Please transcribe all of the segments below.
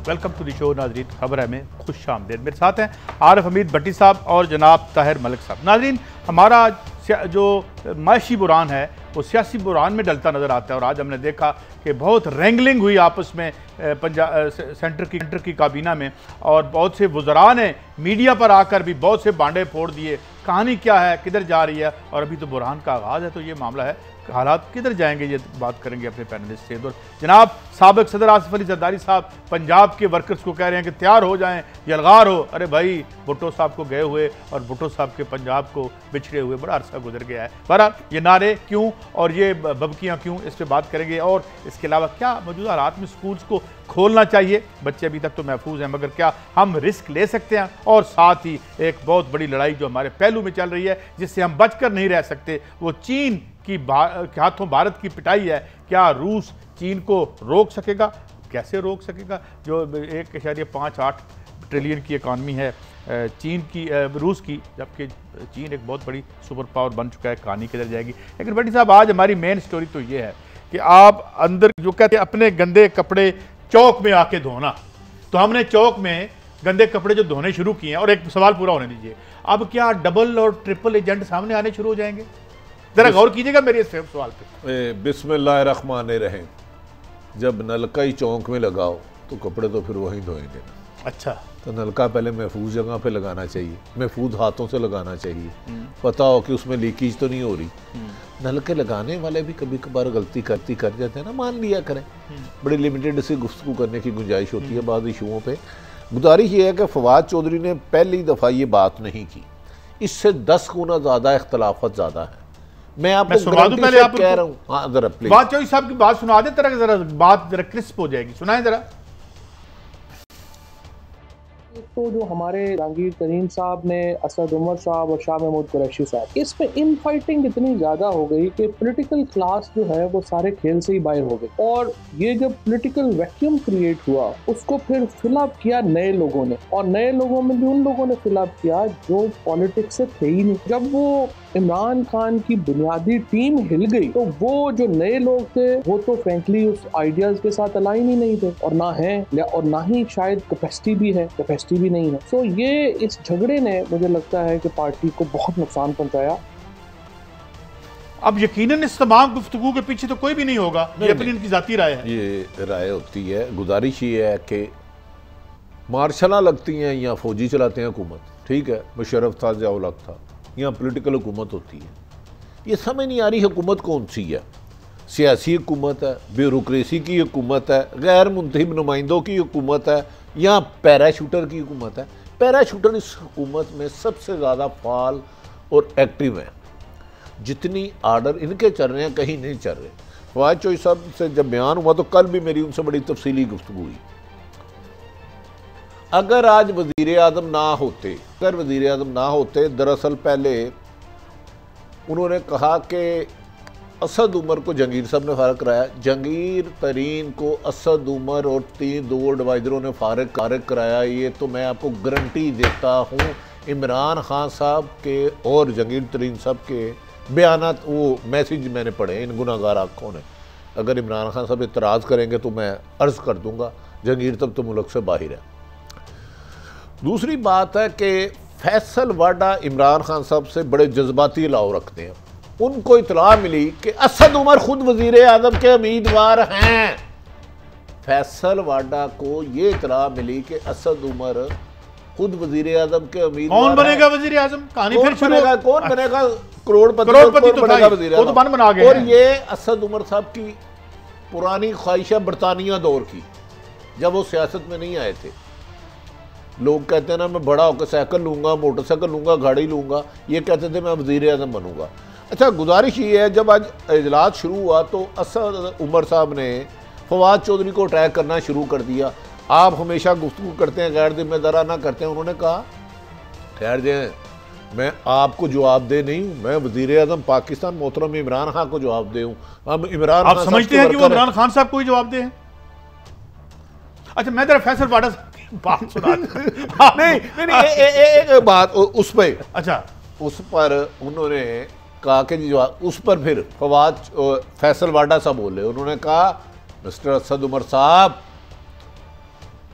Welcome to the show नाजरीन। खबर है में खुश आमदेद। मेरे साथ हैं आरिफ हमीद भट्टी साहब और जनाब ताहिर मलिक साहब। नाजरीन, हमारा जो माशी बुरान है वो सियासी बुरान में डलता नज़र आता है और आज हमने देखा कि बहुत रेंगलिंग हुई आपस में सेंटर की काबीना में और बहुत से वज़रा ने मीडिया पर आकर भी बहुत से बांडे फोड़ दिए। कहानी क्या है, किधर जा रही है, और अभी तो बुरहान का आगाज़ है, तो ये मामला है, हालात किधर जाएंगे, ये बात करेंगे अपने पैनलिस्ट से। जनाब साबिक सदर आसिफ अली जरदारी साहब पंजाब के वर्कर्स को कह रहे हैं कि तैयार हो जाएं, यलगार हो। अरे भाई, भुट्टो साहब को गए हुए और भुट्टो साहब के पंजाब को बिछड़े हुए बड़ा अरसा गुजर गया है। बहरहाल ये नारे क्यों और ये बबकियाँ क्यों, इस पर बात करेंगे। और इसके अलावा क्या मौजूदा हालात में स्कूल्स को खोलना चाहिए, बच्चे अभी तक तो महफूज हैं, मगर क्या हम रिस्क ले सकते हैं। और साथ ही एक बहुत बड़ी लड़ाई जो हमारे पहलू में चल रही है, जिससे हम बचकर नहीं रह सकते, वो चीन के हाथों भारत की पिटाई है। क्या रूस चीन को रोक सकेगा, कैसे रोक सकेगा? जो 1.58 ट्रिलियन की इकॉनमी है चीन की, रूस की, जबकि चीन एक बहुत बड़ी सुपर पावर बन चुका है। कहानी किधर जाएगी? लेकिन भट्टी साहब, आज हमारी मेन स्टोरी तो ये है कि आप अंदर जो कहते हैं अपने गंदे कपड़े चौक में आके धोना, तो हमने चौक में गंदे कपड़े जो धोने शुरू किए हैं। और एक सवाल पूरा होने दीजिए, अब क्या डबल और ट्रिपल एजेंट सामने आने शुरू हो जाएंगे? जरा गौर कीजिएगा मेरे इस सवाल पे। बिस्मिल्लाहिर्रहमानिर्रहीम। जब नलका ही चौक में लगाओ तो कपड़े तो फिर वहीं धोएंगे ना। अच्छा, तो नलका पहले महफूज जगह पे लगाना चाहिए, महफूज हाथों से लगाना चाहिए, पता हो कि उसमें लीकेज तो नहीं हो रही। नलके लगाने वाले भी कभी कभार गलती कर जाते हैं ना, मान लिया करें। बड़ी लिमिटेड से गुफ्तगू करने की गुंजाइश होती है बाद इशुओं पे। गुजारिश ये है कि फवाद चौधरी ने पहली दफ़ा ये बात नहीं की, इससे 10 गुना ज़्यादा इख्तलाफत ज़्यादा है। मैं आपको सुना दूं, पहले आप कह रहा हूँ। हाँ जरा प्लीज बात चौधरी साहब की बात सुना दे, जरा बात जरा क्रिस्प हो जाएगी, सुनाएं जरा। तो जो हमारे जहांगीर तरीन साहब ने असद उमर साहब और शाह महमूद कुरैशी साहब, इसमें इन फाइटिंग इतनी ज्यादा हो गई कि पॉलिटिकल क्लास जो है वो सारे खेल से ही बाहर हो गए। और ये जब पॉलिटिकल वैक्यूम क्रिएट हुआ, उसको फिर फिलअप किया नए लोगों ने, और नए लोगों में भी उन लोगों ने फिलअप किया जो पॉलिटिक्स से थे ही नहीं। जब वो इमरान खान की बुनियादी टीम हिल गई, तो वो जो नए लोग थे वो तो फ्रेंकली उस आइडियाज के साथ अलाइन ही नहीं थे, और ना है, और ना ही शायद कैपेसिटी भी नहीं है। सो ये इस झगड़े ने, मुझे लगता है कि पार्टी को बहुत नुकसान पहुंचाया। अब यकीनन इस तमाम गुफ्तगू के पीछे तो कोई भी नहीं होगा, ये अपनी इनकी जाती राय है। ये राय होती है। गुजारिश ये है कि मार्शल लगती हैं या फौजी चलाते हैं हुकूमत, ठीक है, मुशर्रफ था, ज़िया-उल-हक था, यहाँ पॉलिटिकल हुकूमत होती है। ये समझ नहीं आ रही हुकूमत कौन सी है। सियासी हुकूमत है, ब्यूरोक्रेसी की हुकूमत है, गैर मुंतखब नुमाइंदों की हुकूमत है, या पैराशूटर की हुकूमत है। पैराशूटर इस हुकूमत में सबसे ज़्यादा फाल और एक्टिव है। जितनी आर्डर इनके चल रहे हैं कहीं नहीं चल रहे। फवाद चौधरी साहब से जब बयान हुआ तो कल भी मेरी उनसे बड़ी तफसीली गुफ्तगू हुई। अगर आज वज़ीर आज़म ना होते, दरअसल पहले उन्होंने कहा कि असद उमर को जहांगीर साहब ने फारग कराया, जहांगीर तरीन को असद उमर और 2 एडवाइज़रों ने फारग कराया। ये तो मैं आपको गारंटी देता हूँ, इमरान खान साहब के और जहांगीर तरीन साहब के बयानात, वो मैसेज मैंने पढ़े इन गुनाहगार आँखों ने। अगर इमरान खान साहब इतराज़ करेंगे तो मैं अर्ज़ कर दूँगा, जहांगीर तब तो मुल्क से बाहर है। दूसरी बात है कि फैसल वाडा इमरान खान साहब से बड़े जज्बाती लाव रखते हैं। उनको इतला मिली कि असद उमर खुद वजीर आज़म के उम्मीदवार हैं। फैसल वाडा को ये इतला मिली कि असद उमर खुद वजीर आज़म के उम्मीदवार। कौन बनेगा वजीर आज़म? कहानी फिर शुरू होगा। कौन बनेगा? करोड़पति तो बनेगा वजीर आज़म, बन बना गए। और ये असद उमर साहब की पुरानी ख्वाहिश है बरतानिया दौर की, जब वो सियासत में नहीं आए थे। लोग कहते हैं ना, मैं बड़ा होकर साइकिल लूँगा, मोटरसाइकिल लूँगा, गाड़ी लूँगा, ये कहते थे मैं वज़ीर आज़म बनूँगा। अच्छा, गुजारिश ये है, जब आज इजलास शुरू हुआ तो असद उमर साहब ने फवाद चौधरी को अटैक करना शुरू कर दिया। आप हमेशा गुफ्तगू करते हैं, गैर जिम्मेदाराना करते हैं। उन्होंने कहा ठहर जाएँ, मैं आपको जवाब दे नहीं हूँ, मैं वज़ीर आज़म पाकिस्तान मोहतरम इमरान खान को जवाब दे हूँ। हम इमरान, आप समझते हैं कि वो इमरान खान साहब को ही जवाब दे? अच्छा, मैं जरा फैसल वाडा बात सुना नहीं, एक बात उस पर, अच्छा, उस पर उन्होंने कहा कि जो उस पर फिर फवाद फैसल वाडा साहब बोले। उन्होंने कहा, मिस्टर असद उमर साहब,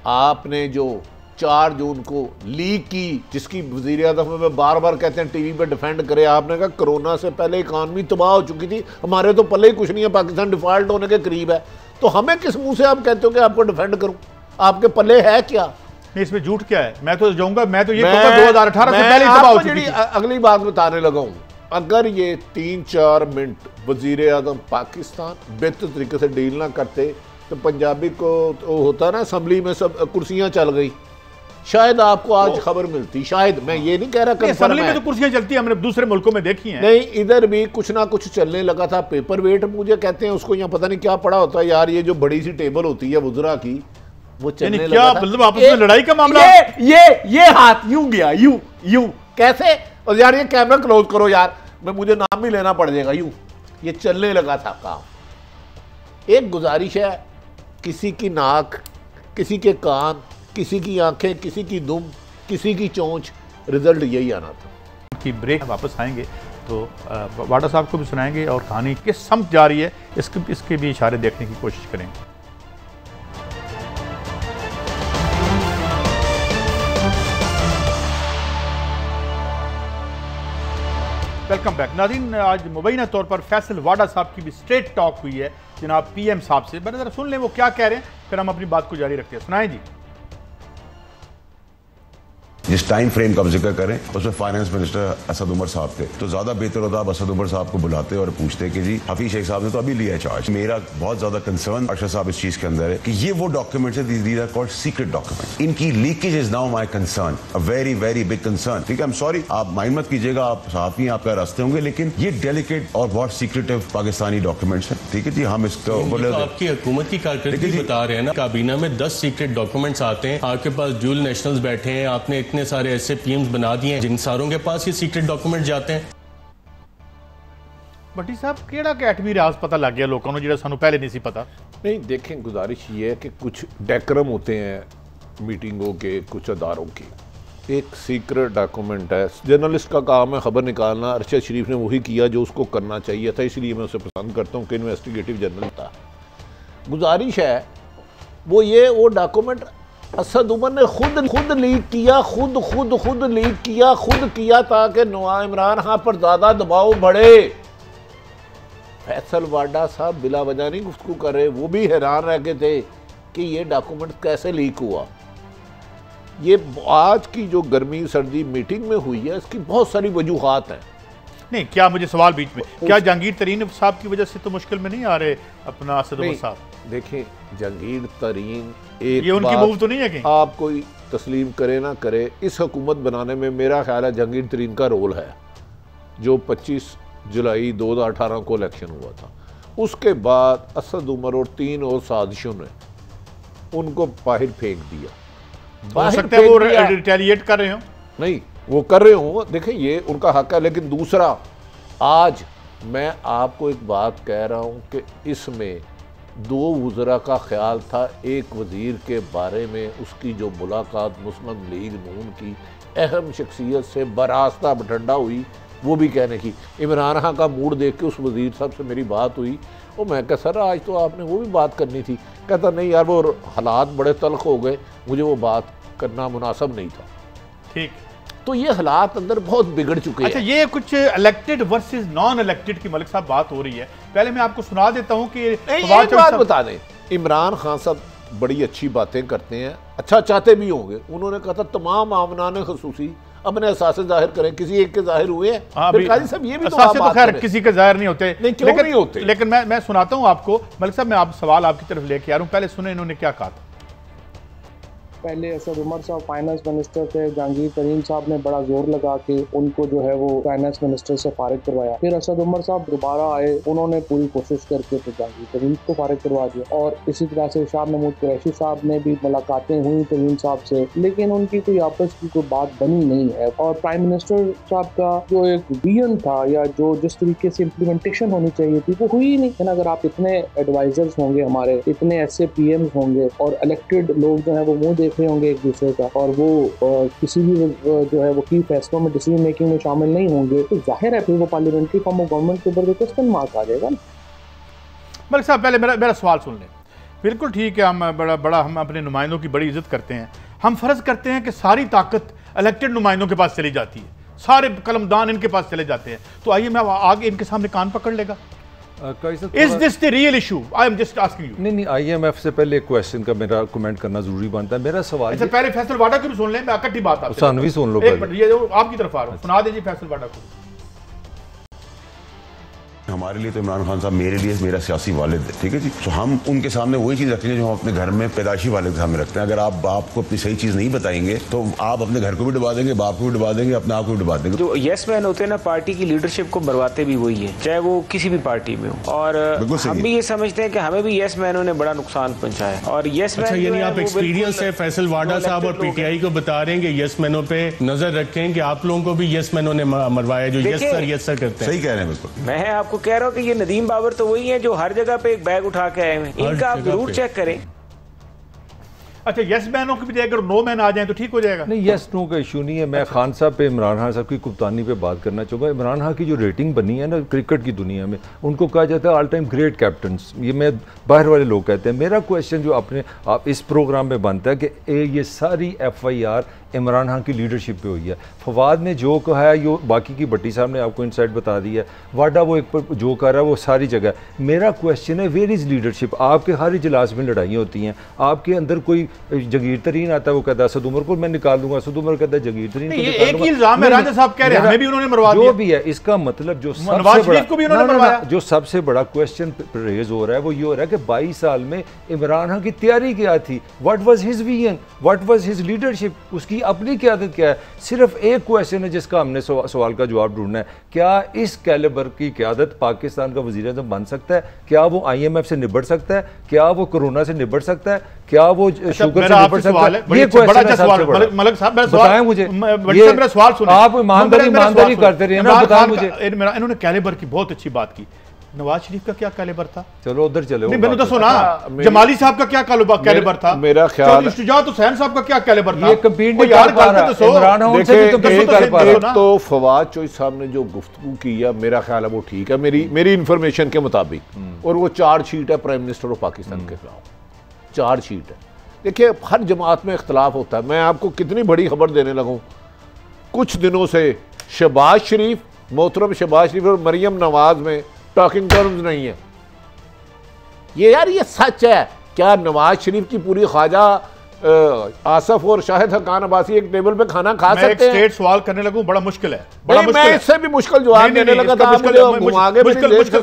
आपने जो 4 जून को लीक की, जिसकी वज़ीर आज़म में बार बार कहते हैं टीवी पे डिफेंड करे, आपने कहा कोरोना से पहले इकानमी तबाह हो चुकी थी, हमारे तो पल्ले ही कुछ नहीं है, पाकिस्तान डिफॉल्ट होने के करीब है, तो हमें किस मुंह से आप कहते हो कि आपको डिफेंड करूं? आपके पल्ले है क्या? नहीं, इसमें झूठ क्या है? मैं तो जाऊंगा, मैं तो ये कहूंगा 2018 से पहले ही तबाह हो चुकी थी। अगली बात बताने लगा हूं, अगर ये 3-4 मिनट वज़ीर आज़म पाकिस्तान बेहतर तरीके से डील ना करते तो पंजाबी को तो होता ना असेंबली में सब कुर्सियां चल गई, शायद आपको आज खबर मिलती, शायद, मैं ये नहीं कह रहा असेंबली में तो कुर्सियां चलती हैं, हमने दूसरे मुल्कों में देखी हैं। नहीं, इधर भी कुछ ना कुछ चलने लगा था। पेपर वेट मुझे कहते हैं उसको, यहाँ पता नहीं क्या पड़ा होता है यार, ये जो बड़ी सी टेबल होती है वुज़रा की, वो चलने लगा था। मतलब आपस में लड़ाई का मामला, ये हाथ यूं गया, यूं कैसे? और यार ये कैमरा क्लोज करो यार, मैं मुझे नाम भी लेना पड़ जाएगा, यूं ये चलने लगा था काम। एक गुजारिश है, किसी की नाक, किसी के कान, किसी की आंखें, किसी की दुम, किसी की चोंच, रिजल्ट यही आना था। की ब्रेक वापस आएंगे तो वाडा साहब को भी सुनाएंगे और कहानी किस समझ जा रही है इसके भी इशारे देखने की कोशिश करेंगे। वेलकम बैक नाज़रीन। आज मुबैना तौर पर फैसल वाडा साहब की भी स्ट्रेट टॉक हुई है जनाब पीएम साहब से। बड़े ज़रा सुन लें वो क्या कह रहे हैं, फिर हम अपनी बात को जारी रखते हैं। सुनाएं जी। जिस टाइम फ्रेम का जिक्र करें उसमें फाइनेंस मिनिस्टर असद उमर साहब थे, तो ज्यादा बेहतर होता आप असद उमर साहब को बुलाते और पूछते कि जी हफीज शेख साहब ने तो अभी लिया है चार्ज। मेरा बहुत ज्यादा कंसर्न अरशद साहब इस चीज के अंदर है कि ये वो डॉक्यूमेंट्स है, these are called secret documents, इनकी leakage is now my concern, a very very big concern. ठीक है, आई एम सॉरी, आप माइंड मत कीजिएगा, आप सहाफी हैं, आपका रास्ते होंगे, लेकिन ये डेलिकेट और बहुत सीक्रेटिव पाकिस्तानी डॉक्यूमेंट्स है। ठीक है जी, हम इसका आपकी हुकूमत की कारकर्दगी बता रहे हैं ना। काबीना में 10 सीक्रेट डॉक्यूमेंट्स आते हैं, आपके पास ड्यूल नेशनल्स बैठे हैं, आपने इतने सारे ऐसे पीएम्स बना दिए हैं जिन सारों के पास ये सीक्रेट डॉक्यूमेंट जाते हैं। भट्टी साहब केड़ा के 8वीं राज पता लग गया लोगों को, जो सानू पहले नहीं सी पता? नहीं, देखें, गुजारिश ये है कि कुछ डेकरम होते हैं मीटिंगों के, कुछ अदारों के। एक सीक्रेट डॉक्यूमेंट है, जर्नलिस्ट का काम है खबर निकालना, अरशद शरीफ ने वही किया जो उसको करना चाहिए था, इसलिए मैं उसे पसंद करता हूँ कि इन्वेस्टिगेटिव जर्नल था। गुजारिश है वो डॉक्यूमेंट असद उमर ने खुद लीक किया, खुद लीक किया ताकि इमरान खान पर ज्यादा दबाव बढ़े। फैसल वाडा साहब बिला वजह नहीं गुफ्तगू कर रहे, वो भी हैरान रह गए थे कि ये डॉक्यूमेंट कैसे लीक हुआ। ये आज की जो गर्मी सर्दी मीटिंग में हुई है, इसकी बहुत सारी वजूहात हैं। नहीं, क्या मुझे सवाल बीच में, क्या जहांगीर तरीन साहब की वजह से तो मुश्किल में नहीं आ रहे अपना असद उमर साहब? देखें, जहांगीर तरीन ये उनकी मूव तो नहीं है कि आप कोई तस्लीम करे ना करे, इस हुकूमत बनाने में मेरा ख्याल है जहांगीर तरीन का रोल है। जो 25 जुलाई 2018 को इलेक्शन हुआ था, उसके बाद असद उमर और 3 और साजिशों ने उनको बाहर फेंक दिया। हो सकता है वो रिटेलिएट कर रहे हो? नहीं, वो कर रहे हो, देखें ये उनका हक है। लेकिन दूसरा, आज मैं आपको एक बात कह रहा हूं कि इसमें 2 वज़रा का ख्याल था। एक वज़ीर के बारे में उसकी जो मुलाकात मुस्लिम लीग नून की अहम शख्सियत से बरास्ता बठंडा हुई, वो भी कहने की, इमरान खान का मूड देख के उस वज़ीर साहब से मेरी बात हुई, वो मैं कहा सर आज तो आपने वो भी बात करनी थी। कहता नहीं यार, वो हालात बड़े तल्ख हो गए, मुझे वो बात करना मुनासिब नहीं था। ठीक, तो ये हालात अंदर बहुत बिगड़ चुके हैं। अच्छा, ये कुछ इलेक्टेड वर्सेस नॉन इलेक्टेड की मलिक साहब बात हो रही है। पहले मैं आपको सुना देता हूं कि एक बात बता दें, इमरान खान साहब बड़ी अच्छी बातें करते हैं, अच्छा चाहते भी होंगे। उन्होंने कहा था तमाम आमनाने खसूसी अपने एहसास जाहिर करें, किसी एक के जाहिर हुए हैं। काजी साहब ये भी तो खैर किसी के जाहिर नहीं होते, नहीं होते। लेकिन मैं सुनाता हूं आपको मलिक साहब, मैं आप सवाल आपकी तरफ लेके आ रहा हूं, पहले सुने इन्होंने क्या कहा था। पहले असद उमर साहब फाइनेंस मिनिस्टर थे, जहांगीर तरीन साहब ने बड़ा जोर लगा के उनको जो है वो फाइनेंस मिनिस्टर से फारिग करवाया। फिर असद उमर साहब दोबारा आए, उन्होंने पूरी कोशिश करके तो जहांगीर तरीन को फारिग करवा दिया। और इसी तरह से शाह महमूद कुरैशी साहब ने भी मुलाकातें हुई तरीन साहब से, लेकिन उनकी कोई आपस की कोई बात बनी नहीं है। और प्राइम मिनिस्टर साहब का जो एक विजन था या जो जिस तरीके से इम्प्लीमेंटेशन होनी चाहिए थी, वो हुई ही नहीं। अगर आप इतने एडवाइजर्स होंगे, हमारे इतने ऐसे पीएम्स होंगे और इलेक्टेड लोग जो है वो मुंह देख रहे होंगे एक दूसरे का, और वो किसी भी जो है वो की फैसलों में डिसीजन मेकिंग में शामिल नहीं होंगे, तो जाहिर है फिर वो पार्लियामेंट्री फॉर्म ऑफ गवर्नमेंट के ऊपर क्वेश्चन मार्क आ जाएगा। मलिक साहब, पहले मेरा सवाल सुन लें। बिल्कुल ठीक है, हम बड़ा हम अपने नुमाइंदों की बड़ी इज्जत करते हैं। हम फर्ज करते हैं कि सारी ताकत इलेक्टेड नुमाइंदों के पास चली जाती है, सारे कलमदान इनके पास चले जाते हैं, तो आइए मैं आगे इनके सामने कान पकड़ लेगा। Is this the real issue? I am just asking you. नहीं, IMF से पहले एक क्वेश्चन का मेरा कमेंट करना जरूरी बनता है। मेरा सवाल अच्छा, पहले फैसल वाडा की भी सुन लें, मैं इकट्ठी बात आपसे सानवी सुन लो। एक मिनट, ये जो आपकी तरफ आ रहा हूं, सुना दीजिए फैसल वाडा को। हमारे लिए तो इमरान खान साहब मेरे लिए मेरा सियासी वालिद है, ठीक है जी। तो हम उनके सामने वही चीज़ रखेंगे जो हम अपने घर में पैदाशी वालिद के सामने रखते हैं। अगर आप बाप को अपनी सही चीज़ नहीं बताएंगे तो आप अपने घर को भी डुबा देंगे, बाप को भी डुबा देंगे, अपने आप को भी डुबा देंगे। जो यस मैन होते हैं ना, पार्टी की लीडरशिप को मरवाते भी वही है, चाहे वो किसी भी पार्टी में हो। और हम भी ये समझते हैं कि हमें भी यस मैनों ने बड़ा नुकसान पहुंचाया। और यस मैन, अच्छा, यानी आप एक्सपीरियंस है फैसल वाडा साहब और PTI को बता रहे हैं कि यस मैनों पे नजर रखें कि आप लोगों को भी यस मैनों ने मरवाया जो यस सर करते हैं। सही कह रहे हैं बिल्कुल। मैं आपको कह रहा हूँ कि ये नदीम बाबर तो वही है जो हर जगह पे एक बैग उठा के आए हैं, इनका आप जरूर चेक करें। अच्छा, यस मैनों की बजाय अगर नो मैन आ जाए तो ठीक हो जाएगा? नहीं, यस नो का इशू नहीं है। मैं खान साहब पे, इमरान खान साहब की कप्तानी पे बात करना चाहूँगा। इमरान खान की जो रेटिंग बनी है ना क्रिकेट की दुनिया में, उनको कहा जाता है ऑल टाइम ग्रेट कैप्टन्स। ये मैं बाहर वाले लोग कहते हैं। मेरा क्वेश्चन जो आप इस प्रोग्राम में बनता है कि ये सारी FIR इमरान खान की लीडरशिप पे हुई है। फवाद ने जो कहा है, यो बाकी की भट्टी साहब ने आपको इनसाइड बता दी है, वाडा वो एक पर जो कर रहा है वो सारी जगह। मेरा क्वेश्चन है, वेयर इज़ लीडरशिप? आपके हर इजलास में लड़ाइयाँ होती हैं, आपके अंदर कोई जगीर तरीन आता है, वो कहता है असद उमर को मैं निकाल दूंगा, असद उमर कहता है जगीर तरीन को निकाल दूंगा। इल्जाम है राजा साहब कह रहे हैं हमें भी उन्होंने मरवा दिया। जो भी है, इसका मतलब जो सबसे बड़ा क्वेश्चन रेज हो रहा है वो ये हो रहा है कि 22 साल में इमरान खान की तैयारी क्या थी? What was his vision, what was his leadership, उसकी अपनी क़यादत क्या है? सिर्फ एक क्वेश्चन है जिसका हमने सवाल का जवाब ढूंढना है। क्या इस कैलिबर की क़यादत पाकिस्तान का वज़ीर आज़म बन सकता है? क्या वो IMF से निबट सकता है? क्या वो कोरोना से निबट सकता है? क्या वो शुगर से निबट सकता है? ये क्वेश्चन है सबसे बड़ा। मलक साहब बताएं मुझे, मेरा सवाल सुनिए। आप ईमानदारी करते रहे ना, बताएं मुझे। इन्होंने कैलिबर की बहुत अच्छी बात की। नवाज शरीफ का क्या कैलिबर था? चलो उधर चलो। नहीं, मैंने तो सुना जमाली साहब का क्या कैलिबर था, मेरा ख्याल शुजात हुसैन साहब का क्या कैलिबर था? ये कंपीट नहीं कर पा रहा इमरान खान से भी तो कंपीट कर पा रहा। एक तो फवाद चौधरी साहब ने जो गुफ्तगू की है, मेरा ख्याल है वो ठीक है मेरी इंफॉर्मेशन के मुताबिक, और वो चार्जशीट है प्राइम मिनिस्टर ऑफ पाकिस्तान के खिलाफ, चार्जशीट है। देखिए, हर जमात में इख्तलाफ होता है। मैं आपको कितनी बड़ी खबर देने लगूं, कुछ दिनों से शहबाज शरीफ, मोहतरम शहबाज शरीफ और मरियम नवाज में टॉकिंग टर्म्स नहीं है। ये सच है क्या? नवाज शरीफ की पूरी ख्वाजा आसफ और शाहिद हकान अब्बासी एक टेबल पे खाना खा सकते हैं? मैं स्ट्रेट सवाल करने लगूं, बड़ा मुश्किल है, बड़ा मुश्किल। मैं इससे भी मुश्किल जवाब देने लगा था, आगे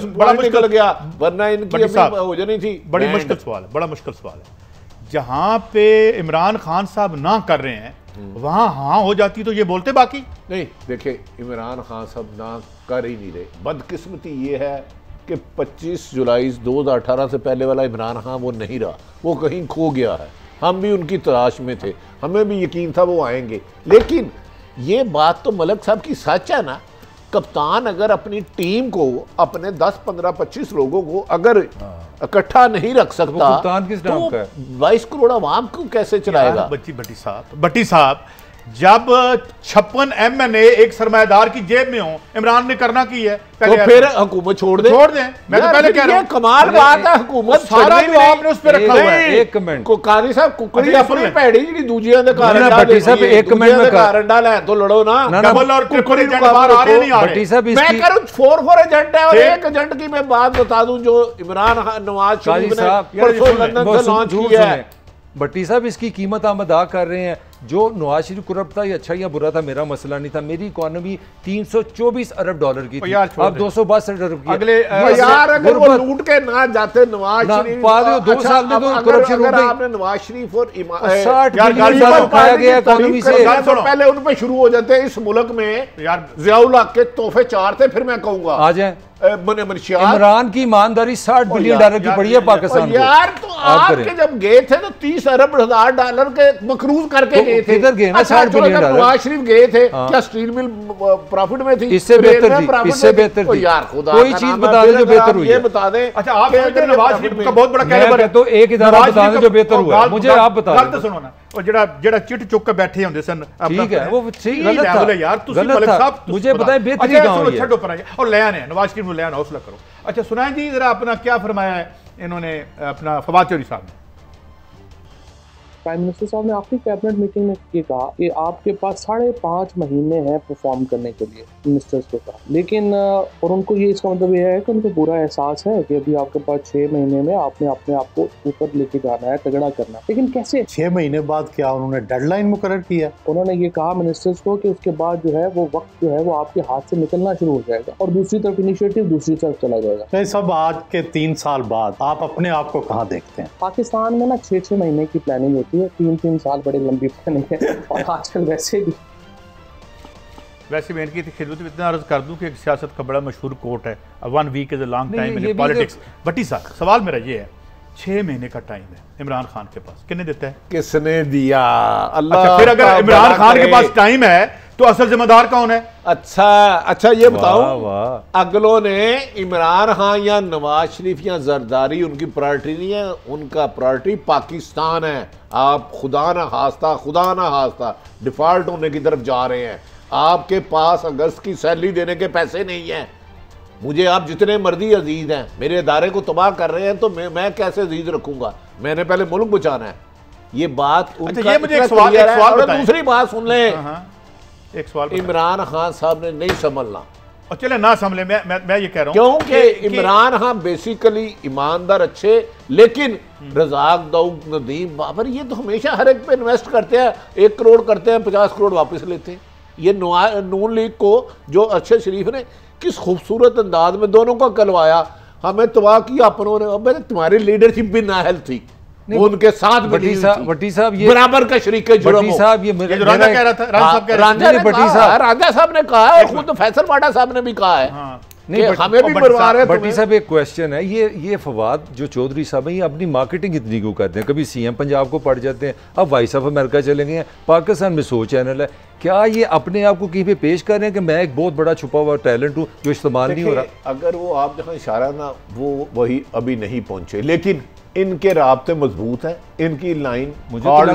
बड़ा मुश्किल गया, वरना इनकी हो जानी थी। बड़ी मुश्किल सवाल है, बड़ा मुश्किल सवाल है। जहां पे इमरान खान साहब ना कर रहे हैं वहां हाँ हो जाती तो ये बोलते बाकी नहीं। देखिए, इमरान खान साहब ना कर ही नहीं रहे। बदकिस्मती ये है कि 25 जुलाई 2018 से पहले वाला इमरान खान वो नहीं रहा, वो कहीं खो गया है। हम भी उनकी तलाश में थे, हमें भी यकीन था वो आएंगे। लेकिन ये बात तो मलक साहब की सच है ना, कप्तान अगर अपनी टीम को, अपने 10, 15, 25 लोगों को अगर इकट्ठा नहीं रख सकता, कप्तान किस नाम का है? 22 करोड़ आवाम को कैसे चलाएगा? भट्टी साहब, जब 56 MNA एक सरमायादार की जेब में हो, इमरान ने करना की है, तो फिर हुकूमत छोड़ दें। मैं तो पहले कह रहा हूं, कमाल बात है, हुकूमत सारा जो आपने उस पे रखा हुआ है। एक कमेंट को कारी साहब कुकड़ी अपनी पैड़ी जी दूजियां दे कारण भट्टी साहब एक कमेंट में कारण डाला है तो लड़ो ना। डबल और ट्रिपल एजेंट बाहर आ रहे नहीं आ रहे। भट्टी साहब मैं कह रहा हूं 4 एजेंट है, और एक एजेंट की मैं बात बता दूं जो इमरान नवाज शरीफ ने परसों लंदन से लॉन्च किया है। भट्टी साहब इसकी कीमत हम अदा कर रहे हैं। जो नवाज शरीफ करप्ट था, ये अच्छा या बुरा था, मेरा मसला नहीं था। मेरी इकोनॉमी 324 अरब डॉलर की थी, अब 262 अरब की। अगले यार अगर वो लूट के ना जाते नवाज शरीफ, 2 साल में तो करप्शन हो गई। आपने नवाज शरीफ और 60 बिलियन खाया गया इकोनॉमी से, पहले उन पे शुरू हो जाते। इस मुल्क में यार जियाउल हक के तोहफे 4 थे, फिर मैं कहूंगा आ जाए। इमरान की ईमानदारी 60 बिलियन डॉलर की पड़ी है पाकिस्तान को। यार तो आपके जब गए थे तो 30 अरब $1,000 के मकरूज करके गए थे। किधर गए ना 60 बिलियन डॉलर? नवाज शरीफ गए थे, क्या स्टील मिल प्रॉफिट में थी? इससे बेहतर थी, इससे बेहतर थी। यार खुदा कोई चीज बता दे जो बेहतर हुई। ये बता दें। अच्छा, आप नवाज शरीफ का बहुत बड़ा कैलिबर है, तो एक इदारा बता दें जो बेहतर हुआ। मुझे आप बता गल तो सुनो ना, और जेड़ा चिट चुक के बैठे होंदे सन, ठीक है वो ठीक गलत था यार। गलत था, मुझे बताएं बेहतरी कहां हुई है? छड्डो पर आइए और ले आने नवाज शरीफ को ले आना, हौसला करो। अच्छा सुनाएं जी जरा अपना क्या फरमाया है इन्होंने अपना फवाद चौधरी साहब ने। प्राइम मिनिस्टर साहब ने आखिरी कैबिनेट मीटिंग में ये कहा कि आपके पास 5.5 महीने हैं परफॉर्म करने के लिए, मिनिस्टर्स को कहा। लेकिन और उनको ये, इसका मतलब ये है कि उनको पूरा एहसास है कि अभी आपके पास 6 महीने में आपने अपने आप को ऊपर लेके जाना है, तगड़ा करना है। लेकिन कैसे 6 महीने बाद क्या उन्होंने डेडलाइन मुकर्रर किया? उन्होंने ये कहा मिनिस्टर्स को कि उसके बाद जो है वो वक्त जो है वो आपके हाथ से निकलना शुरू हो जाएगा और दूसरी तरफ इनिशिएटिव दूसरी तरफ चला जाएगा। तो सब आज के 3 साल बाद आप अपने आप को कहाँ देखते हैं? पाकिस्तान में ना 6-6 महीने की प्लानिंग होती है, 3-3 साल बड़ी लंबी प्लानिंग है। और आजकल वैसे मैं इनकी खिदमत में इतना अर्ज कर दूं कि एक सियासत का बड़ा मशहूर कोट है, 1 week is a long time in politics. Bhatti साहब, सवाल मेरा ये है, 6 महीने का टाइम है इमरान खान के पास, किसने देता है? किसने दिया? अल्लाह। अच्छा, फिर अगर इमरान खान के पास टाइम है तो असल जिम्मेदार कौन है? अच्छा ये बताओ, अगलों ने इमरान खान या नवाज शरीफ या जरदारी उनकी प्रायोरिटी नहीं है, उनका प्रायोरिटी पाकिस्तान है। आप खुदा ना खास्ता डिफॉल्ट होने की तरफ जा रहे हैं। आपके पास अगस्त की सैलरी देने के पैसे नहीं हैं। मुझे आप जितने मर्जी अजीज हैं, मेरे इदारे को तबाह कर रहे हैं तो मैं कैसे अजीज रखूंगा? मैंने पहले मुल्क बचाना है। ये बात अच्छा, ये मुझे एक सवाल दूसरी बात सुन लें, एक सवाल, इमरान खान साहब ने नहीं संभलना। और चले ना संभले, मैं ये कह रहा हूं क्योंकि इमरान खान बेसिकली ईमानदार अच्छे, लेकिन रज़ाक दाऊद नदीम बाबर ये तो हमेशा हर एक पे इन्वेस्ट करते हैं, 1 करोड़ करते हैं, 50 करोड़ वापस लेते हैं। ये नून लीग को जो अरशद शरीफ ने किस खूबसूरत अंदाज में दोनों को कलवाया, हमें तबाह किया अपनों ने। अब तुम्हारी लीडरशिप भी नाअहल थी, उनके साथ भट्टी साहब ये बराबर का शरीक जुर्म हो। साहब ये रांझा कह रहा था, रांझा साहब ने कहा है, खुद फैसल वाडा साहब ने भी कहा है। नहीं, हमें भी मरवा रहे हैं। भट्टी साहब एक क्वेश्चन है, ये फवाद जो चौधरी साहब है, ये अपनी मार्केटिंग इतनी क्यों करते हैं? कभी सीएम पंजाब को पढ़ जाते हैं, अब वॉइस ऑफ अमेरिका चले गए हैं, पाकिस्तान में 100 चैनल है। क्या ये अपने आप को कहीं पे पेश कर रहे हैं कि मैं एक बहुत बड़ा छुपा हुआ टैलेंट हूँ जो इस्तेमाल नहीं हो रहा? अगर वो आप जहाँ इशारा ना, वो वही अभी नहीं पहुंचे, लेकिन इनके राब्ते मजबूत है, इनकी लाइन हार्ड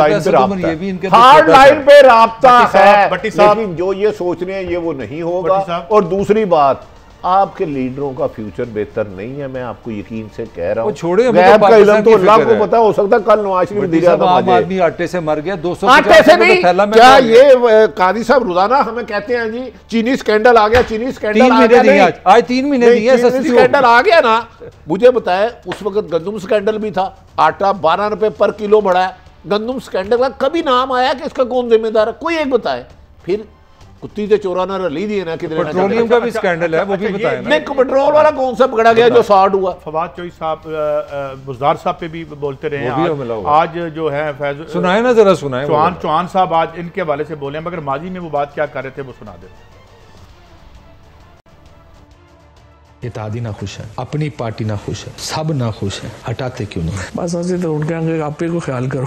लाइन पे राब्ता है, लेकिन जो ये सोच रहे हैं ये वो नहीं होगा। और दूसरी बात, आपके लीडरों का फ्यूचर बेहतर नहीं है, मैं आपको यकीन से कह रहा हूँ। छोड़े गैब का इल्म तो अल्लाह को पता, हो सकता है कल नवाज शरीफ वज़ीर आज़म आ जाए। आदमी आटे से मर गया, 200 आटे से नहीं। क्या ये कादी साहब रोजाना हमें कहते हैं जी चीनी स्कैंडल आ गया, चीनी स्कैंडल आ गया? आज 3 महीने दिए, स्कैंडल आ गया ना। मुझे बताए, उस वक्त गंदम स्कैंडल भी था, आटा 12 रुपए पर किलो बढ़ा है। गंदम स्कैंडल का कभी नाम आया कि इसका कौन जिम्मेदार है? कोई एक बताए। फिर कुत्ती से चोराना रली दिए ना, किधर पेट्रोलियम का भी स्कैंडल है, वो भी बताया ना। नहीं, पेट्रोल वाला कौन सा पकड़ा गया जो शॉर्ट हुआ? फवाद चौधरी साहब बुज़दार साहब पे भी बोलते रहे हैं, आज जो है फैज सुनाए ना, जरा सुनाए। चौहान साहब आज इनके हवाले से बोले, मगर माजी में वो बात क्या कर रहे थे वो सुना दे। इत्तेहादी ना खुश है, अपनी पार्टी ना खुश है, सब ना खुश है, हटाते क्यों नहीं? बस ऐसे तो उनके आगे आपे को ख्याल करो,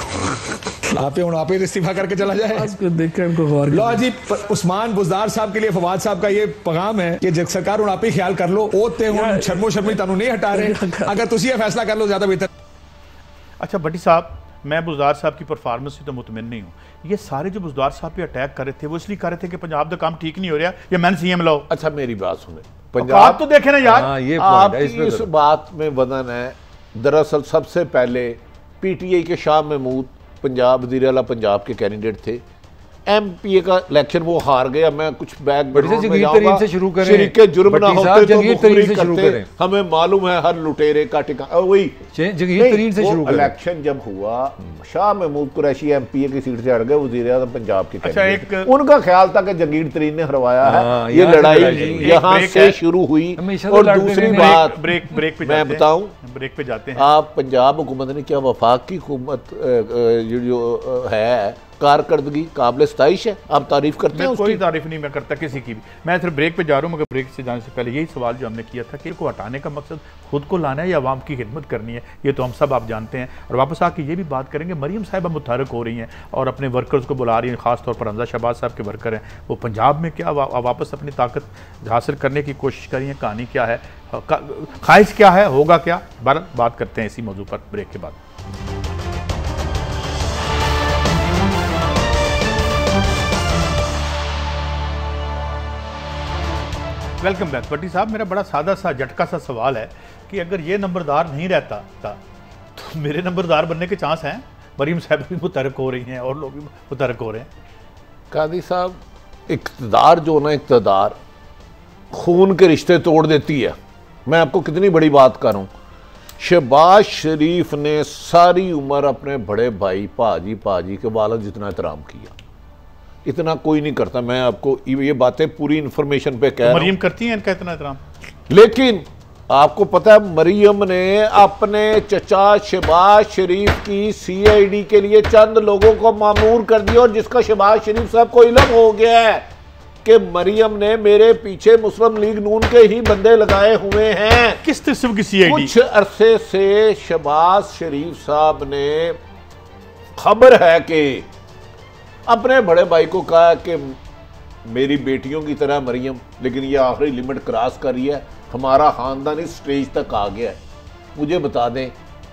आप इस्तीफा करके चला जाए, देख कर इनको गौर। लो जी, उस्मान बुज़दार साहब के लिए फवाद साहब का ये पैगाम है कि जब सरकार उन आप ही ख्याल कर लो, ओते हुन शर्मो शर्मी तनु नहीं हटा रहे, अगर तुसी ये फैसला कर लो ज्यादा बेहतर। अच्छा भट्टी साहब, मैं बुज़दार साहब की परफॉर्मेंस से तो मुतमिन नहीं हूँ। ये सारे जो बुज़दार साहब पे अटैक कर रहे थे वो इसलिए कर रहे थे कि पंजाब का काम ठीक नहीं हो रहा, या मैन सीएम लाओ। अच्छा मेरी बात सुने, पंजाब तो देखे ना यार, ये आपकी इस बात में वजन है। दरअसल सबसे पहले पीटीआई के शाह महमूद पंजाब वज़ीर आला पंजाब के कैंडिडेट थे, एमपीए का इलेक्शन वो हार गया। मैं कुछ बैकग्राउंड में जाऊंगा, शरीके जुर्म ना होते तो मुखबिरी करते, हमें मालूम है हर लुटेरे का ठिकाना वही। इलेक्शन जब हुआ, शाह महमूद कुरैशी एमपीए की सीट से हट गए, वज़ीर आज़म पंजाब के कैंडिडेट। उनका ख्याल था कि जगीर तरीन ने हरवाया है, ये लड़ाई यहाँ से शुरू हुई। और दूसरी बात, ब्रेक पे मैं बताऊं, ब्रेक पे जाते हैं। आप पंजाब हुकूमत ने क्या वफाक की हुकूमत जो है कारकर्दगी काबिल सताइश है, आप तारीफ करते हैं? कोई तारीफ नहीं मैं करता किसी की भी। मैं सिर्फ ब्रेक पे जा रहा हूँ, मगर ब्रेक से जाने से पहले यही सवाल जो हमने किया था कि इनको हटाने का मकसद खुद को लाना है या आवाम की खिदमत करनी है, ये तो हम सब आप जानते हैं। और वापस आके ये भी बात करेंगे, मरियम साहिबा मुतहरक हो रही हैं और अपने वर्कर्स को बुला रही हैं, खासतौर पर हमजा शहबाज साहब के वर्कर हैं, वो पंजाब में क्या वापस अपनी ताकत हासिल करने की कोशिश कर रही हैं। कहानी क्या है, ख्वाहिश क्या है, होगा क्या, बात करते हैं इसी मौजू पर ब्रेक के बाद। Welcome back. भट्टी साहब, मेरा बड़ा सादा सा झटका सा सवाल है कि अगर ये नंबरदार नहीं रहता तो मेरे नंबरदार बनने के चांस हैं। मरीम साहब भी मुतहरक हो रही हैं और लोग भी मुतहरक हो रहे हैं। कादी साहब, इक़्तिदार जो ना, इक़्तिदार खून के रिश्ते तोड़ देती है। मैं आपको कितनी बड़ी बात कर रहा हूँ, शहबाज शरीफ ने सारी उम्र अपने बड़े भाई पाजी के वालिद जितना एहतराम किया, इतना कोई नहीं करता। मैं आपको ये बातें पूरी इंफॉर्मेशन पे कह रहा हूं। मरियम करती हैं इनका इतना एहतराम। लेकिन आपको पता है मरियम ने अपने चचा शहबाज शरीफ की CID के लिए चंद लोगों को मामूर कर दिया, और जिसका शहबाज शरीफ साहब को इल्म हो गया है कि मरियम ने मेरे पीछे मुस्लिम लीग नून के ही बंदे लगाए हुए हैं। किस किस्म की CID? कुछ अरसे से शहबाज शरीफ साहब ने, खबर है कि अपने बड़े भाई को कहा कि मेरी बेटियों की तरह मरियम, लेकिन ये आखिरी लिमिट क्रॉस कर रही है, हमारा खानदान इस स्टेज तक आ गया है, मुझे बता दें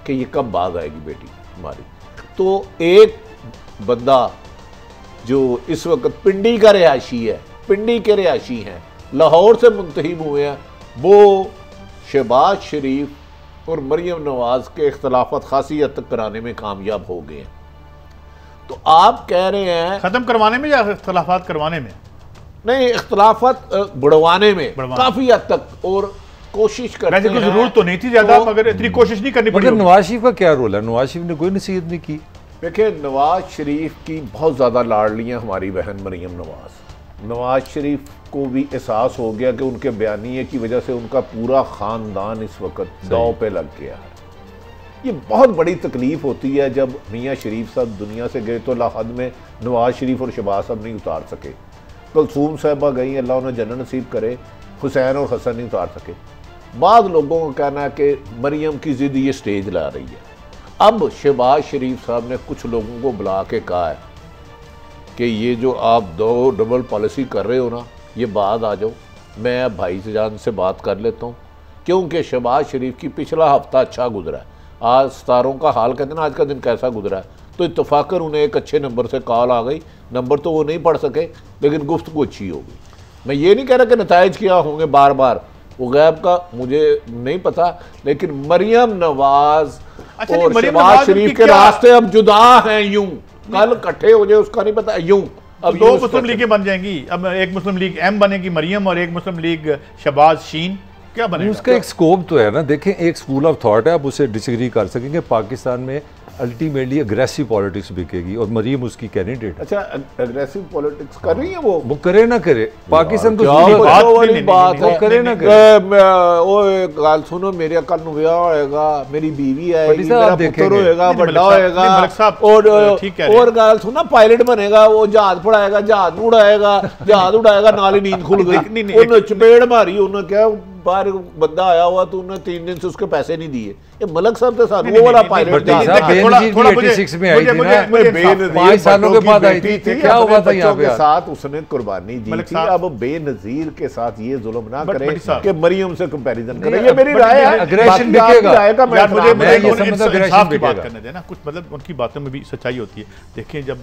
कि ये कब बाग आएगी बेटी हमारी। तो एक बंदा जो इस वक्त पिंडी का रिहायशी है, पिंडी के रिहायशी हैं, लाहौर से मुंतहिब हुए हैं, वो शहबाज शरीफ और मरियम नवाज के इख्तलाफात खासी हद तक कराने में कामयाब हो गए हैं। तो आप कह रहे हैं खत्म करवाने में या इख्तलाफात करवाने में? नहीं, इख्तलाफात बढ़वाने में काफी हद तक, और कोशिश कर रहे हैं। जरूरत तो नहीं थी ज्यादा, मगर इतनी कोशिश नहीं करनी पड़ी। नवाज शरीफ का क्या रोल है? नवाज शरीफ ने कोई नसीहत नहीं की। देखिए, नवाज शरीफ की बहुत ज्यादा लाडलियां हमारी बहन मरियम नवाज। नवाज शरीफ को भी एहसास हो गया कि उनके बयानिए की वजह से उनका पूरा खानदान इस वक्त दांव पे लग गया है। ये बहुत बड़ी तकलीफ होती है जब मियाँ शरीफ साहब दुनिया से गए तो लाहद में नवाज शरीफ और शहबाज साहब नहीं उतार सके, कुलसूम साहबा गई, अल्लाह उन्हें जन्नत नसीब करे, हुसैन और हसन नहीं उतार सके। बाद लोगों का कहना है कि मरियम की जिद ये स्टेज ला रही है। अब शहबाज शरीफ साहब ने कुछ लोगों को बुला के कहा है कि ये जो आप दो डबल पॉलिसी कर रहे हो ना, ये बाद आ जाओ, मैं भाई जान से बात कर लेता हूँ, क्योंकि शहबाज शरीफ की पिछला हफ्ता अच्छा गुजरा है। आज सितारों का हाल कहते हैं ना, आज का दिन कैसा गुजरा है, तो इत्तफाकन उन्हें एक अच्छे नंबर से कॉल आ गई। नंबर तो वो नहीं पढ़ सके, लेकिन गुफ्तगू अच्छी हो गई। मैं ये नहीं कह रहा कि नताइज क्या होंगे बार बार, वो गैब का मुझे नहीं पता, लेकिन मरियम नवाज और शहबाज शरीफ के रास्ते अब जुदा हैं। यूं कल इकट्ठे हो जाए उसका नहीं पता, यूं अब दो मुस्लिम लीगें बन जाएंगी। अब एक मुस्लिम लीग M बनेगी मरियम, और एक मुस्लिम लीग शहबाज शीन। क्या बनेगा? उसका एक स्कोप तो है ना। देखें, एक स्कूल ऑफ थॉट है, आप उसे डिसएग्री कर सकेंगे। पाकिस्तान में अल्टीमेटली अग्रेसिव पॉलिटिक्स बिकेगी, और मरीम उसकी कैंडिडेट। अच्छा, अग्रेसिव पॉलिटिक्स कर रही है वो करे ना करे, पाकिस्तान को बात है, करे ना करे। ओ गाल सुनो, मेरे कल नु ब्याह होएगा, मेरी बीवी आएगी, मेरा पुत्र होएगा, बड़ा होएगा, और गाल सुनो पायलट बनेगा, वो जहाज पढ़ाएगा, जहाज उड़ाएगा, नाल ही नींद खुल गई, उन्हें चपेड़ मारी, उन्हें क्या बाहर बंदा आया हुआ तो उन्होंने 3 दिन से उसके पैसे नहीं दिए। ये मलक साहब के साथ वो वाला पायलट में आई थी ना, 5 सालों के बाद आई थी, क्या हुआ था यहाँ पे? साथ उसने कुर्बानी दी थी। अब बेनजीर के साथ ये जुल्म ना करे कि मरियम से कंपैरिजन करे, ये मेरी राय है। अग्रेशन बिकेगा, मुझे बात करने देना कुछ, मतलब उनकी बातों में भी सच्चाई होती है। देखिए, जब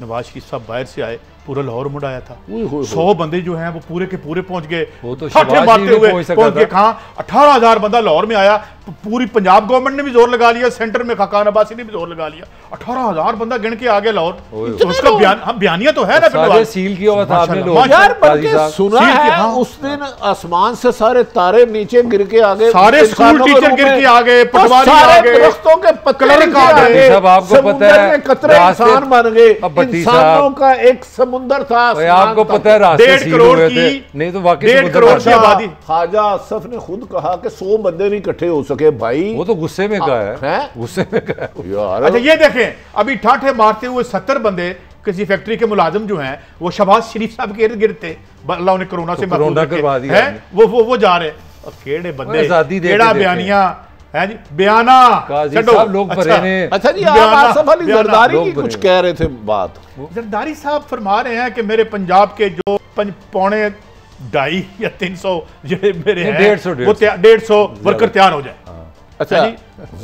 नवाज शरीफ साहब बाहर से आए, पूरा लाहौर मुड़ आया था, 100 बंदे जो हैं वो पूरे के पूरे पहुंच गए, पहुंच गए। कहाँ 18,000 बंदा लाहौर में आया। पूरी पंजाब गवर्नमेंट ने भी जोर लगा लिया, सेंटर में खाकान अब्बासी ने भी जोर लगा लिया, 18,000 बंदा गिन के आ गया लाहौर। तो उसका बयानिया तो है ना, सील किया हुआ था आपने लोग यार, बल्कि सुना है उस दिन आसमान से सारे तारे नीचे गिर के आ गए, सारे स्कूल टीचर गिर के आ गए, पटवारी आ गए, दरख्तों के पत्ते आ गए, सब आपको पता है, कतरे इंसान बन गए, इंसानों का एक समुंदर था। आपको पता है, 1.5 करोड़ की, नहीं तो वाकई 1.5 करोड़ की आबादी। ख्वाजा असफ ने खुद कहा कि 100 बंदे नहीं इकट्ठे हो सके भाई, वो तो गुस्से में कहा है, गुस्से में कहा यार। अच्छा, ये देखें, अभी ठाठे मारते हुए 70 बंदे किसी फैक्ट्री के मुलाजिम जो हैं वो शहबाज शरीफ साहब के इर्द गिर्द थे, अल्लाह उन्हें कोरोना से करवा दिया है, वो जा रहे। और केड़े बंदे, केड़ा बयानिया है जी, बयाना सब लोग परे ने। अच्छा जी, आप आसफ अली जरदारी की कुछ कह रहे थे बात। जरदारी साहब फरमा रहे हैं कि मेरे पंजाब के जो 2.5 या 300 जो मेरे हैं, 150 वर्कर तैयार हो जाए। अच्छा,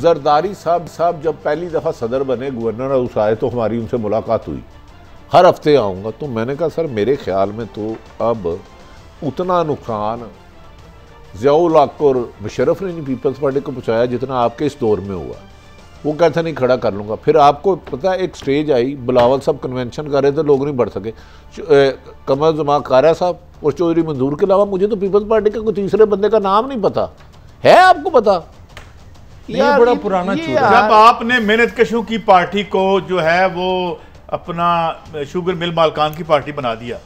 जरदारी साहब जब पहली दफा सदर बने, गवर्नर हाउस आए तो हमारी उनसे मुलाकात हुई। हर हफ्ते आऊँगा, तो मैंने कहा सर मेरे ख्याल में तो अब उतना नुकसान ज़ियाउल हक और मुशर्रफ ने नहीं पीपल्स पार्टी को पहुँचाया जितना आपके इस दौर में हुआ। वो कहता नहीं खड़ा कर लूँगा। फिर आपको पता है एक स्टेज आई, बिलावल साहब कन्वेंशन कर रहे थे, लोग नहीं बढ़ सके, कमर जमा कारा साहब और चौधरी मंजूर के अलावा मुझे तो पीपल्स पार्टी के कोई तीसरे बंदे का नाम नहीं पता है। आपको पता ये बड़ा पुराना चूर है। जब आपने मेहनत कशों की पार्टी को जो है वो अपना शुगर मिल मालकान की पार्टी बना दिया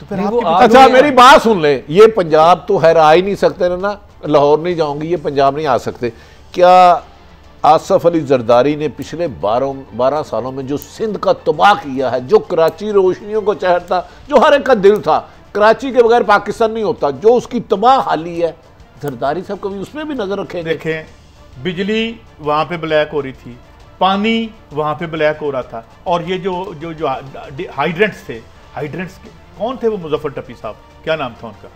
तो फिर अच्छा मेरी बात सुन ले, ये पंजाब तो खैर आ ही नहीं सकते ना, लाहौर नहीं जाऊंगी, ये पंजाब नहीं आ सकते। क्या आसफ अली जरदारी ने पिछले 12 सालों में जो सिंध का तबाह किया है, जो कराची रोशनियों को चहरता, जो हर एक का दिल था, कराची के बगैर पाकिस्तान नहीं होता, जो उसकी तबाह हाली है, जरदारी साहब कभी उसमें भी नजर रखेंगे? देखें, बिजली वहां पे ब्लैक हो रही थी, पानी वहां पे ब्लैक हो रहा था, और ये जो हाइड्रेंट्स थे, हाइड्रेंट्स के कौन थे वो? मुजफ्फर टपी साहब, क्या नाम था उनका?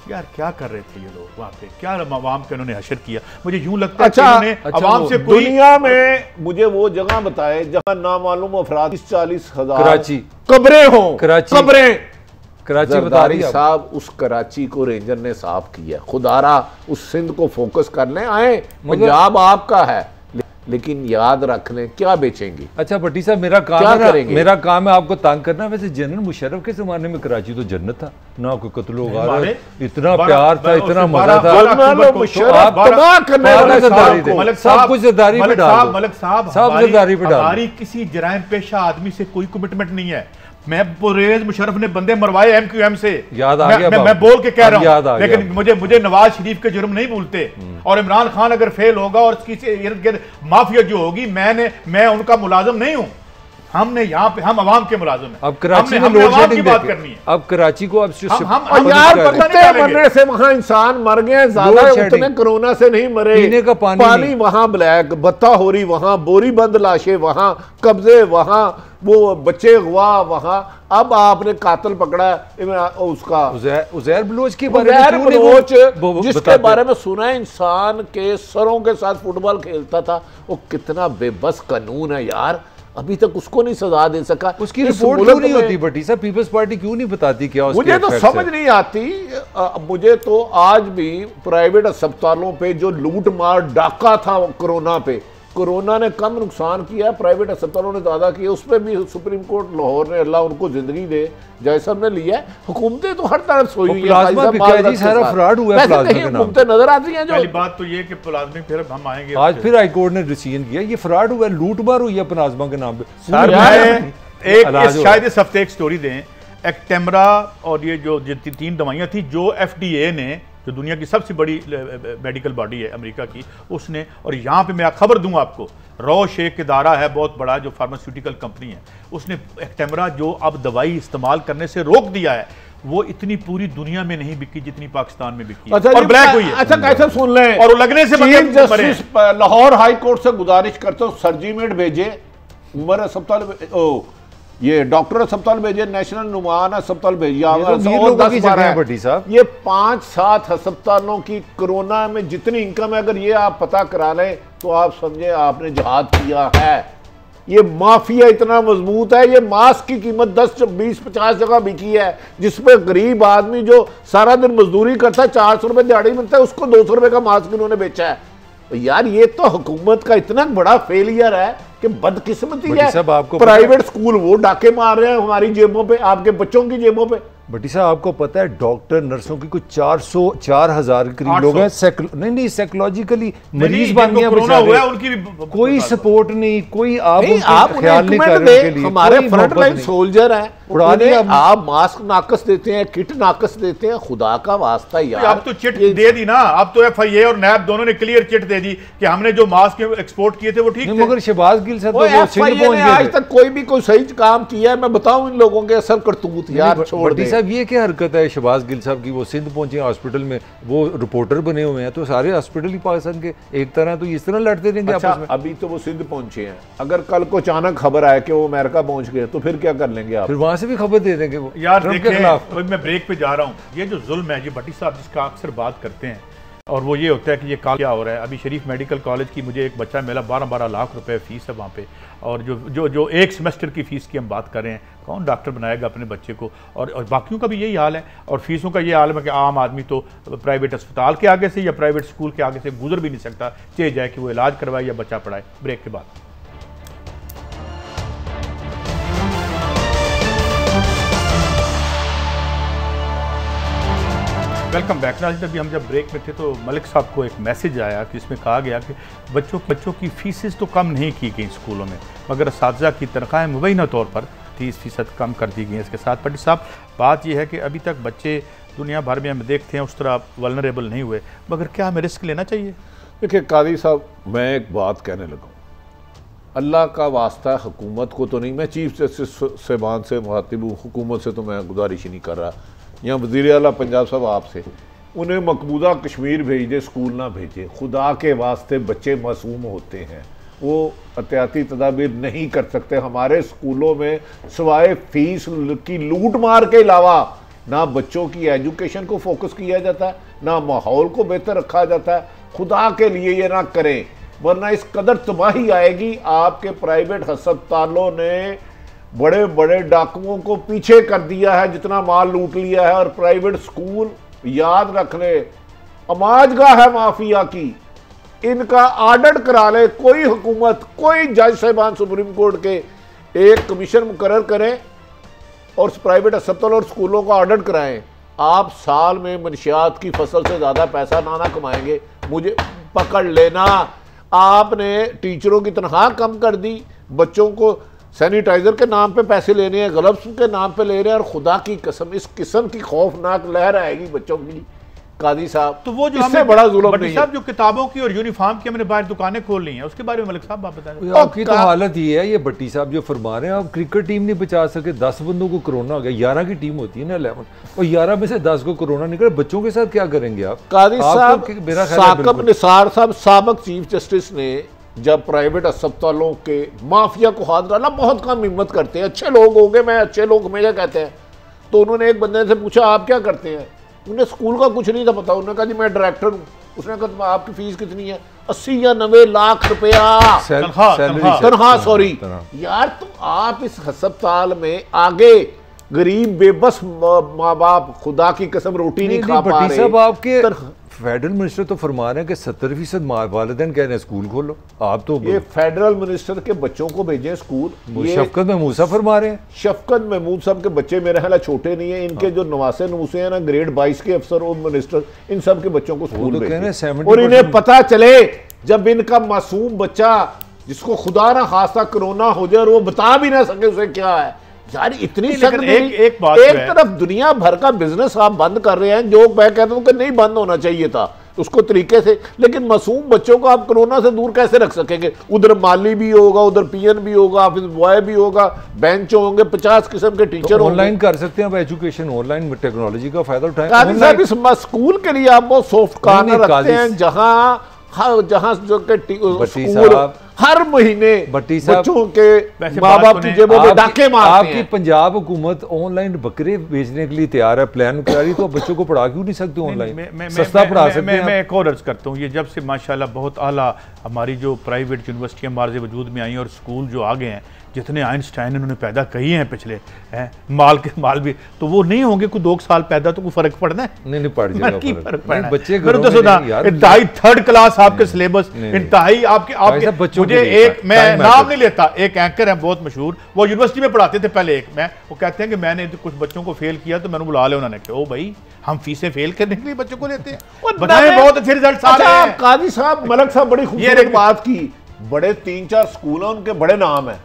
यार क्या कर रहे थे ये लोग वहां पे? क्या अवाम के उन्होंने हशर किया? मुझे यूं लगता है कि उन्होंने अवाम से कोई दुनिया में मुझे वो जगह बताए जहां नामालूम अफराद 40,000 कराची कब्रें हों, कराची कब्रें। कराची जरदारी साहब उस कराची को रेंजर ने साफ किया। खुदारा उस सिंध को फोकस कर लें, आए पंजाब आपका है, लेकिन याद रख लें क्या बेचेंगे। अच्छा भट्टी साहब, मेरा काम है आपको तंग करना। वैसे जनरल मुशर्रफ के जमाने में कराची तो जन्नत था ना, कोई कत्ल होगा, इतना प्यार था, इतना मजा था। सब कुछ जरदारी पे डाल, मलिक साहब सब जरदारी पे डाल। हमारी किसी जराइम पेशा आदमी से कोई कमिटमेंट नहीं है। मैं परवेज मुशर्रफ ने बंदे मरवाए MQM से, याद आ गया, मैं बोल के कह रहा हूं, लेकिन मुझे नवाज शरीफ के जुर्म नहीं भूलते। और इमरान खान अगर फेल होगा और इसकी इर्द गिर्द माफिया जो होगी, मैं उनका मुलाजिम नहीं हूं। हमने यहाँ पे हम अवाम के मुलाजिम हैं। अब कराची में लोड शेडिंग बात करनी है। अब कराची को अब यार मरने से वहां इंसान मर गए ज्यादा, उतने कोरोना से नहीं मरे। पीने का पानी वहां ब्लैक, बत्ता हो रही वहां, बोरी बंद लाशें वहां, कब्जे वहां, वो बच्चे अगवा वहां। अब आपने कातिल पकड़ा उसका उजैर बलोच के बारे में, जिसके बारे में सुना है इंसान के सरों के साथ फुटबॉल खेलता था। वो कितना बेबस कानून है यार, अभी तक उसको नहीं सजा दे सका। उसकी रिपोर्ट क्यों नहीं होती भट्टी साहब? पीपल्स पार्टी क्यों नहीं बताती क्या? मुझे तो समझ नहीं आती। मुझे तो आज भी प्राइवेट अस्पतालों पे जो लूट मार डाका था कोरोना पे, कोरोना ने कम नुकसान किया, प्राइवेट अस्पतालों ने ज्यादा किया। उस पर भी सुप्रीम कोर्ट लाहौर ने, अल्लाह उनको जिंदगी दे, जज साहब ने लिया। हुकूमतें तो हर तरफ सोई हुई है, सारा फ्रॉड हुआ है। हुकूमतें नजर आती हैं। पहली बात तो ये कि प्लाज्मा, फिर हम आएंगे आज, फिर हाईकोर्ट ने डिसीजन किया ये फ्रॉड हुआ है, लूट मार हुई है प्लाज्मा के नाम पे। शायद इस हफ्ते एक स्टोरी दें, एक्टेमरा और ये जो 3 दवाइयां थी जो FDA ने, जो दुनिया की सबसे बड़ी मेडिकल बॉडी है अमेरिका की, उसने, और यहाँ पे मैं खबर दूं आपको, रॉ शेख इदारा है बहुत बड़ा जो फार्मास्यूटिकल कंपनी है, उसने एक्टेमरा जो अब दवाई इस्तेमाल करने से रोक दिया है, वो इतनी पूरी दुनिया में नहीं बिकी जितनी पाकिस्तान में बिकी। अच्छा, और ब्लैक हुई है। अच्छा कैसे सुन लें, और लगने से chief justice Lahore high court से गुजारिश करता हूँ सर्जिमेंट भेजे, उमर अस्पताल, ये डॉक्टर अस्पताल भेजे, नेशनल नुमान अस्पताल भेजिए। ये 5-7 अस्पतालों की कोरोना में जितनी इनकम है, अगर ये आप पता करा लें तो आप समझे आपने जिहाद किया है। ये माफिया इतना मजबूत है, ये मास्क की कीमत 10, 20, 50 जगह बिकी है, जिसपे गरीब आदमी जो सारा दिन मजदूरी करता है, 400 रुपए दिहाड़ी मिलता है, उसको 200 रुपए का मास्क इन्होंने बेचा है। यार ये तो हुकूमत का इतना बड़ा फेलियर है कि बदकिस्मती है। प्राइवेट स्कूल वो डाके मार रहे हैं हमारी जेबों पे, आपके बच्चों की जेबों पे। भट्टी साहब आपको पता है डॉक्टर नर्सों की कुछ 4,000 के करीब लोग हैं नहीं साइकोलॉजिकली मरीज बन गए, कोई सपोर्ट नहीं, कोई आप ख्याल नहीं कर रहे। हमारे फ्रंट लाइन सोल्जर हैं, उड़ाने आप मास्क नाकस देते हैं, किट नाकस देते हैं, खुदा का वास्ता यार। अब तो चिट दे दी ना, अब तो FIA और नैब दोनों ने क्लियर चिट दे दी कि हमने जो मास्क एक्सपोर्ट किए थे वो ठीक थे। मगर शहबाज गिल साहब आज तक कोई भी कोई सही काम किया है? मैं बताऊं इन लोगों के असल करतूत यार छोड़ दे। साहब ये क्या हरकत है शहबाज गिल साहब की? वो सिंध पहुंचे हॉस्पिटल में, वो रिपोर्टर बने हुए हैं, तो सारे हॉस्पिटल ही पाकिस्तान के एक तरह तो इस तरह लड़ते रहेंगे आपस में। अभी तो वो सिंध पहुंचे हैं, अगर कल को अचानक खबर आए कि वो अमेरिका पहुंच गए तो फिर क्या कर लेंगे आप? फिर वहां से भी खबर दे देंगे वो। यार देखिए, मैं ब्रेक पे जा रहा हूँ, ये जो जुल्म है, ये भट्टी साहब जिसका अक्सर बात करते हैं, और वो ये होता है कि ये क्या हो रहा है। अभी शरीफ मेडिकल कॉलेज की मुझे एक बच्चा मिला, 12-12 लाख रुपए फीस है वहाँ पे, और जो एक सेमेस्टर की फ़ीस की हम बात कर रहे हैं, कौन डॉक्टर बनाएगा अपने बच्चे को। और बाकियों का भी यही हाल है। और फीसों का ये हाल है कि आम आदमी तो प्राइवेट अस्पताल के आगे से या प्राइवेट स्कूल के आगे से गुजर भी नहीं सकता, चाहे जाए कि वो इलाज करवाए या बच्चा पढ़ाए। ब्रेक के बाद वेलकम बैक। नाज़रीन, अभी हम जब ब्रेक में थे तो मलिक साहब को एक मैसेज आया कि इसमें कहा गया कि बच्चों की फ़ीसेस तो कम नहीं की गई स्कूलों में, मगर असातिज़ा की तनख्वाहें मुबैना तौर पर 30% कम कर दी गई। इसके साथ पट्टी साहब, बात यह है कि अभी तक बच्चे दुनिया भर में हम देखते हैं उस तरह वल्नरेबल नहीं हुए, मगर क्या हमें रिस्क लेना चाहिए? देखिए कादी साहब, मैं एक बात कहने लगा, अल्लाह का वास्ता हुकूमत को तो नहीं, मैं चीफ जस्टिस साहबान से मुखातिब हूँ, हुकूमत से तो मैं गुजारिश ही नहीं कर रहा, या वज़ीर आला पंजाब साहब आपसे, उन्हें मकबूजा कश्मीर भेज दे, स्कूल ना भेजे। खुदा के वास्ते बच्चे मासूम होते हैं, वो एहतियाती तदाबीर नहीं कर सकते। हमारे स्कूलों में सिवाय फीस की लूट मार के अलावा ना बच्चों की एजुकेशन को फोकस किया जाता है, ना माहौल को बेहतर रखा जाता है। खुदा के लिए ये ना करें, वरना इस कदर तबाही आएगी। आपके प्राइवेट अस्पतालों ने बड़े बड़े डाकुओं को पीछे कर दिया है, जितना माल लूट लिया है। और प्राइवेट स्कूल, याद रख ले, अमाजगाह है माफिया की। इनका ऑडिट करा ले कोई हुकूमत, कोई जज साहिबान सुप्रीम कोर्ट के, एक कमीशन मुकर्रर करें और प्राइवेट अस्पताल और स्कूलों का ऑडिट कराएं। आप साल में मनशियात की फसल से ज़्यादा पैसा ना कमाएंगे, मुझे पकड़ लेना। आपने टीचरों की तनख्वाह कम कर दी, बच्चों को सैनिटाइजर के नाम पे पैसे लेने हैं, ग्लव्स के नाम पे ले रहे हैं, और खुदा की कसम इस किस्म की खौफनाक लहर आएगी बच्चों की कादी साहब, तो वो जो इससे बड़ा जुल्म नहीं है। जो किताबों की और यूनिफॉर्म की हमने बाहर दुकानें खोल ली हैं, उसके बारे में मलिक साहब आप बताएं। आपकी तो हालत ये है, ये भट्टी साहब जो फरमा रहे हैं, आप क्रिकेट टीम नहीं बचा सके, 10 बंदों को कोरोना हो गया, 11 की टीम होती है ना 11, और 11 में से 10 को कोरोना निकले, बच्चों के साथ क्या करेंगे आप? कादी साहब, साकिब निसार साहब साबिक चीफ जस्टिस ने जब प्राइवेट अस्पतालों के माफिया को हाथ डाला, बहुत कम हिम्मत करते हैं, अच्छे लोग होंगे, मैं अच्छे लोग हमेशा कहते हैं, तो उन्होंने एक बंदे से पूछा आप क्या करते हैं, उन्हें स्कूल का कुछ नहीं था पता, उन्होंने कहा जी मैं डायरेक्टर हूँ। उसने कहा आपकी फीस कितनी है? 80 या 90 लाख रुपया तनख्वाह। सॉरी यार, तो आप इस अस्पताल में आगे गरीब बेबस माँ बाप खुदा की कसम रोटी नहीं खा पा रहे। आपके फेडरल मिनिस्टर तो फरमा रहे हैं कि 70% वालिदैन कह रहे हैं स्कूल खोलो, आप तो ये फेडरल मिनिस्टर के बच्चों को भेजें स्कूल। शफकत महमूद साहब फरमा रहे हैं, शफकत महमूद साहब के बच्चे मेरे ख्याल छोटे नहीं है, इनके जो नवासे नवूसे हैं ना, ग्रेड 22 के अफसर और मिनिस्टर, इन सब के बच्चों को स्कूल भेजें। और इन्हें पता चले जब इनका मासूम बच्चा जिसको खुदा ना खास्ता कोरोना हो जाए और वो बता भी ना सके उसे क्या है, यार इतनी एक तरफ दुनिया भर का बिजनेस आप बंद कर रहे हैं, जो मैं कहता हूं कि नहीं बंद होना चाहिए था उसको तरीके से, लेकिन मासूम बच्चों को आप कोरोना से दूर कैसे रख सकेंगे? उधर माली भी होगा, उधर पीएन भी होगा, ऑफिस बॉय भी होगा, बेंच होंगे, 50 किस्म के टीचर तो ऑनलाइन कर सकते हैं, एजुकेशन ऑनलाइन टेक्नोलॉजी का फायदा उठाएं। कादी साहब, इस स्कूल के लिए आप बहुत सॉफ्ट कॉर्नर रखते हैं, जहां जो के हर महीने बच्चों के माँ बाप की जेबों में डाके मारते हैं। आपकी पंजाब हुकूमत ऑनलाइन बकरे बेचने के लिए तैयार है, प्लान करा रही, तो बच्चों को पढ़ा क्यों नहीं सकते ऑनलाइन? सस्ता पढ़ा सकते हैं। मैं एक और अर्ज करता हूँ, ये जब से माशाल्लाह बहुत आला हमारी जो प्राइवेट यूनिवर्सिटियाँ मार्ज वजूद में आई और स्कूल जो आगे हैं, जितने आइंस्टाइन इन्होंने पैदा किए हैं पिछले माल भी, तो वो नहीं होंगे कोई 2 साल पैदा, तो कोई फर्क पड़ना है? नहीं पड़ जाएगा बच्चे। थर्ड क्लास आपके सिलेबस इंतहाई आपके। मुझे एक, मैं नाम नहीं लेता, एक एंकर है बहुत मशहूर, वो यूनिवर्सिटी में पढ़ाते थे पहले, एक मैं, वो कहते हैं कि मैंने कुछ बच्चों को फेल किया तो मैंने बुला लिया, उन्होंने कहा ओ भाई हम फीसें फेल करने के लिए बच्चों को लेते हैं, बताएं बहुत अच्छे रिजल्ट आ रहे हैं। कादी साहब, मलिक साहब बड़ी खूबसूरत बात की, बड़े 3-4 स्कूल हैं, उनके बड़े नाम है,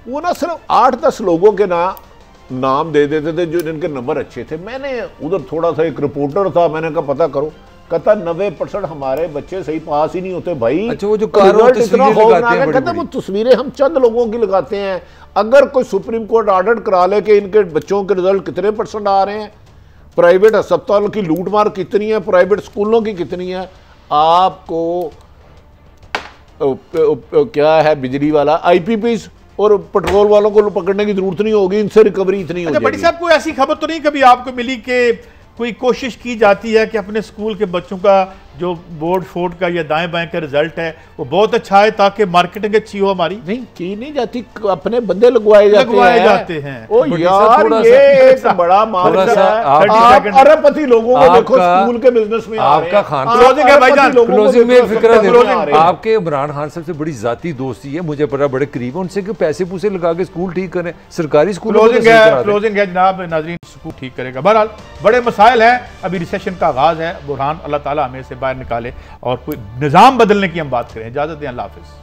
वो ना सिर्फ 8-10 लोगों के नाम दे देते थे जो जिनके नंबर अच्छे थे। मैंने उधर थोड़ा सा एक रिपोर्टर था, मैंने कहा पता करो, कहता 90% हमारे बच्चे सही पास ही नहीं होते भाई। अच्छा, वो जो इतना कहता वो तस्वीरें हम चंद लोगों की लगाते हैं। अगर कोई सुप्रीम कोर्ट ऑर्डर करा ले कि इनके बच्चों के रिजल्ट कितने % आ रहे हैं, प्राइवेट अस्पतालों की लूटमार कितनी है, प्राइवेट स्कूलों की कितनी है, आपको क्या है बिजली वाला IPPs और पेट्रोल वालों को पकड़ने की जरूरत नहीं होगी, इनसे रिकवरी इतनी हो जाएगी। बड़ी साहब, कोई ऐसी खबर तो नहीं कभी आपको मिली कि कोई कोशिश की जाती है कि अपने स्कूल के बच्चों का जो बोर्ड फोर्ड का या दाएं बाएं का रिजल्ट है वो बहुत अच्छा है ताकि मार्केटिंग अच्छी हो हमारी? नहीं की नहीं जाती, अपने बंदे लगवाए जाते हैं। ओ यार ये एक बड़ा मामला है। अरबपति लोगों को देखो स्कूल के बिजनेस में आपका खान क्लोजिंग है भाईजान, क्लोजिंग में फिक्र देखो, आपके इमरान खान साहब से बड़ी जाती दोस्ती है, मुझे पता बड़े करीब है उनसे कि पैसे पूसे लगा के स्कूल ठीक करें, सरकारी स्कूल क्लोजिंग है जनाब नाज़रीन, स्कूल ठीक करेगा। बहरहाल बड़े मसाइल हैं, अभी रिसेशन का आगाज है, बुरहान अल्लाह ताला हमें से बाहर निकाले और कोई निज़ाम बदलने की हम बात करें। इजाज़त दें, अल्लाह हाफ़िज़।